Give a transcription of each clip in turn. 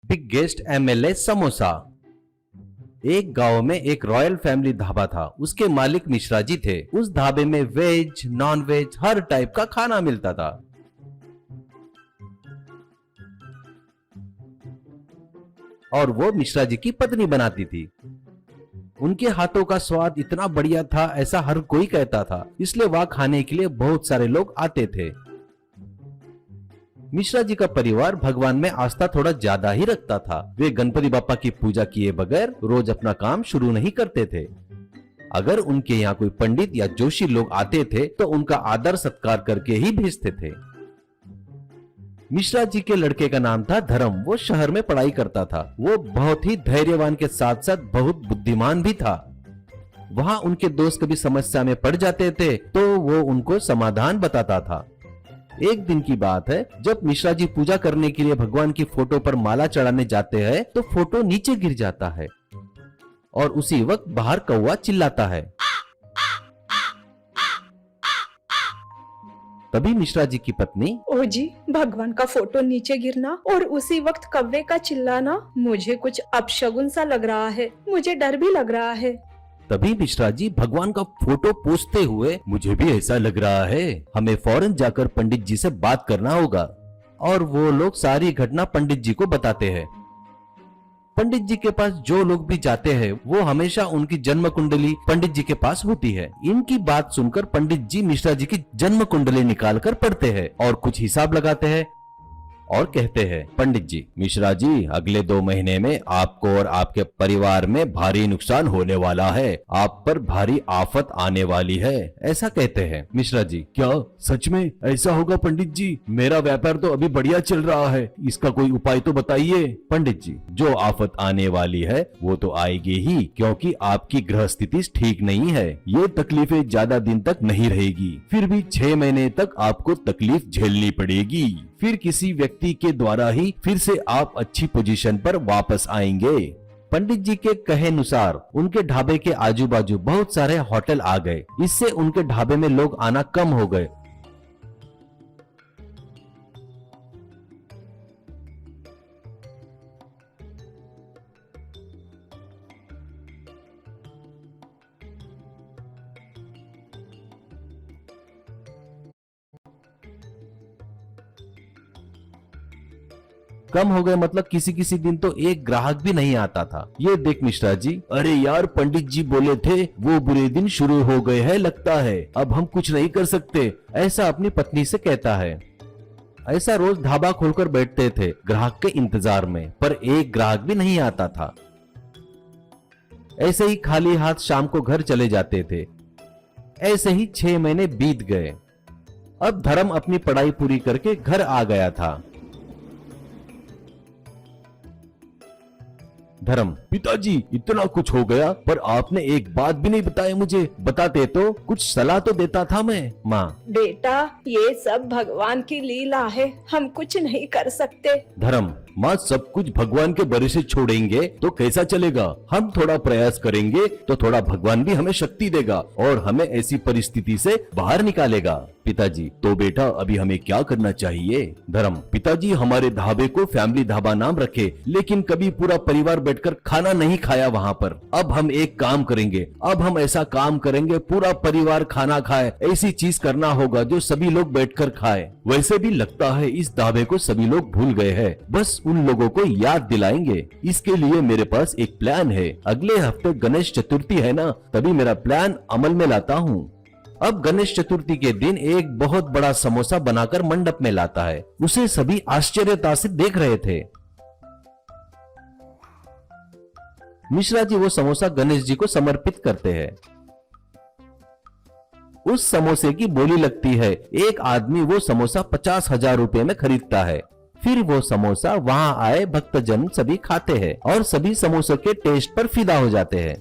Biggest MLA samosa. एक गांव में एक रॉयल फैमिली ढाबा था। उसके मालिक मिश्रा जी थे। उस ढाबे में वेज नॉन वेज हर टाइप का खाना मिलता था। और वो मिश्रा जी की पत्नी बनाती थी। उनके हाथों का स्वाद इतना बढ़िया था, ऐसा हर कोई कहता था, इसलिए वहां खाने के लिए बहुत सारे लोग आते थे। मिश्रा जी का परिवार भगवान में आस्था थोड़ा ज्यादा ही रखता था। वे गणपति बापा की पूजा किए बगैर रोज अपना काम शुरू नहीं करते थे। अगर उनके यहाँ कोई पंडित या जोशी लोग आते थे तो उनका आदर सत्कार करके ही भेजते थे। मिश्रा जी के लड़के का नाम था धर्म। वो शहर में पढ़ाई करता था। वो बहुत ही धैर्यवान के साथ साथ बहुत बुद्धिमान भी था। वहां उनके दोस्त कभी समस्या में पड़ जाते थे तो वो उनको समाधान बताता था। एक दिन की बात है, जब मिश्रा जी पूजा करने के लिए भगवान की फोटो पर माला चढ़ाने जाते हैं तो फोटो नीचे गिर जाता है और उसी वक्त बाहर कौवा चिल्लाता है। तभी मिश्रा जी की पत्नी, ओ जी, भगवान का फोटो नीचे गिरना और उसी वक्त कौवे का चिल्लाना, मुझे कुछ अपशगुन सा लग रहा है, मुझे डर भी लग रहा है। तभी मिश्रा जी भगवान का फोटो पोंछते हुए, मुझे भी ऐसा लग रहा है, हमें फौरन जाकर पंडित जी से बात करना होगा। और वो लोग सारी घटना पंडित जी को बताते हैं। पंडित जी के पास जो लोग भी जाते हैं वो हमेशा उनकी जन्म कुंडली पंडित जी के पास होती है। इनकी बात सुनकर पंडित जी मिश्रा जी की जन्म कुंडली निकाल कर पढ़ते हैं और कुछ हिसाब लगाते हैं और कहते हैं, पंडित जी, मिश्रा जी, अगले 2 महीने में आपको और आपके परिवार में भारी नुकसान होने वाला है, आप पर भारी आफत आने वाली है, ऐसा कहते हैं। मिश्रा जी, क्या सच में ऐसा होगा पंडित जी? मेरा व्यापार तो अभी बढ़िया चल रहा है, इसका कोई उपाय तो बताइए। पंडित जी, जो आफत आने वाली है वो तो आएगी ही, क्योंकि आपकी ग्रह स्थिति ठीक नहीं है। ये तकलीफें ज्यादा दिन तक नहीं रहेगी, फिर भी 6 महीने तक आपको तकलीफ झेलनी पड़ेगी। फिर किसी व्यक्ति के द्वारा ही फिर से आप अच्छी पोजीशन पर वापस आएंगे। पंडित जी के कहे अनुसार उनके ढाबे के आजू बाजू बहुत सारे होटल आ गए। इससे उनके ढाबे में लोग आना कम हो गए। कम हो गए मतलब किसी किसी दिन तो एक ग्राहक भी नहीं आता था। ये देख मिश्रा जी, अरे यार, पंडित जी बोले थे वो बुरे दिन शुरू हो गए हैं लगता है, अब हम कुछ नहीं कर सकते, ऐसा अपनी पत्नी से कहता है। ऐसा रोज ढाबा खोलकर बैठते थे ग्राहक के इंतजार में, पर एक ग्राहक भी नहीं आता था। ऐसे ही खाली हाथ शाम को घर चले जाते थे। ऐसे ही 6 महीने बीत गए। अब धर्म अपनी पढ़ाई पूरी करके घर आ गया था। धर्म, पिताजी, इतना कुछ हो गया पर आपने एक बात भी नहीं बताया मुझे, बताते तो कुछ सलाह तो देता था मैं। माँ, बेटा, ये सब भगवान की लीला है, हम कुछ नहीं कर सकते। धर्म, माँ, सब कुछ भगवान के भरोसे छोड़ेंगे तो कैसा चलेगा? हम थोड़ा प्रयास करेंगे तो थोड़ा भगवान भी हमें शक्ति देगा और हमें ऐसी परिस्थिति से बाहर निकालेगा। पिताजी, तो बेटा अभी हमें क्या करना चाहिए? धर्म, पिताजी, हमारे ढाबे को फैमिली ढाबा नाम रखे, लेकिन कभी पूरा परिवार बैठकर खाना नहीं खाया वहाँ पर। अब हम एक काम करेंगे, अब हम ऐसा काम करेंगे पूरा परिवार खाना खाए। ऐसी चीज करना होगा जो सभी लोग बैठकर खाए। वैसे भी लगता है इस ढाबे को सभी लोग भूल गए हैं, बस उन लोगों को याद दिलाएंगे। इसके लिए मेरे पास एक प्लान है। अगले हफ्ते गणेश चतुर्थी है ना, तभी मेरा प्लान अमल में लाता हूँ। अब गणेश चतुर्थी के दिन एक बहुत बड़ा समोसा बनाकर मंडप में लाता है। उसे सभी आश्चर्यता से देख रहे थे। मिश्रा जी वो समोसा गणेश जी को समर्पित करते हैं। उस समोसे की बोली लगती है। एक आदमी वो समोसा 50,000 रुपए में खरीदता है। फिर वो समोसा वहां आए भक्तजन सभी खाते हैं और सभी समोसे के टेस्ट पर फिदा हो जाते हैं।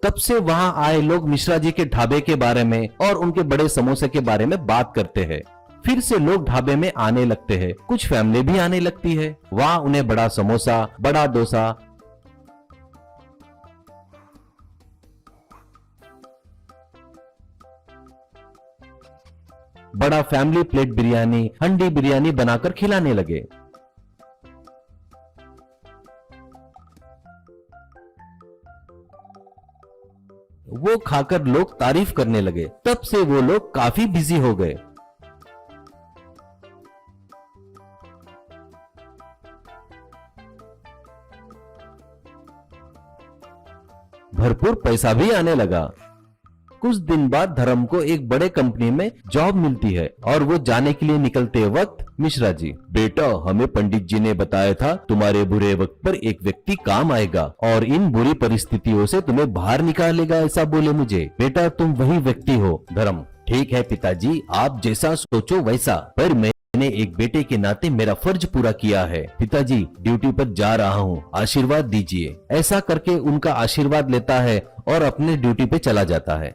तब से वहां आए लोग मिश्रा जी के ढाबे के बारे में और उनके बड़े समोसे के बारे में बात करते हैं। फिर से लोग ढाबे में आने लगते हैं। कुछ फैमिली भी आने लगती है। वहां उन्हें बड़ा समोसा, बड़ा डोसा, बड़ा फैमिली प्लेट बिरयानी, हंडी बिरयानी बनाकर खिलाने लगे। वो खाकर लोग तारीफ करने लगे। तब से वो लोग काफी बिजी हो गए। भरपूर पैसा भी आने लगा। कुछ दिन बाद धर्म को एक बड़े कंपनी में जॉब मिलती है और वो जाने के लिए निकलते वक्त मिश्रा जी, बेटा हमें पंडित जी ने बताया था तुम्हारे बुरे वक्त पर एक व्यक्ति काम आएगा और इन बुरी परिस्थितियों से तुम्हें बाहर निकालेगा, ऐसा बोले मुझे। बेटा तुम वही व्यक्ति हो। धर्म, ठीक है पिताजी, आप जैसा सोचो वैसा, पर मैंने एक बेटे के नाते मेरा फर्ज पूरा किया है। पिताजी ड्यूटी पर जा रहा हूँ, आशीर्वाद दीजिए। ऐसा करके उनका आशीर्वाद लेता है और अपने ड्यूटी पे चला जाता है।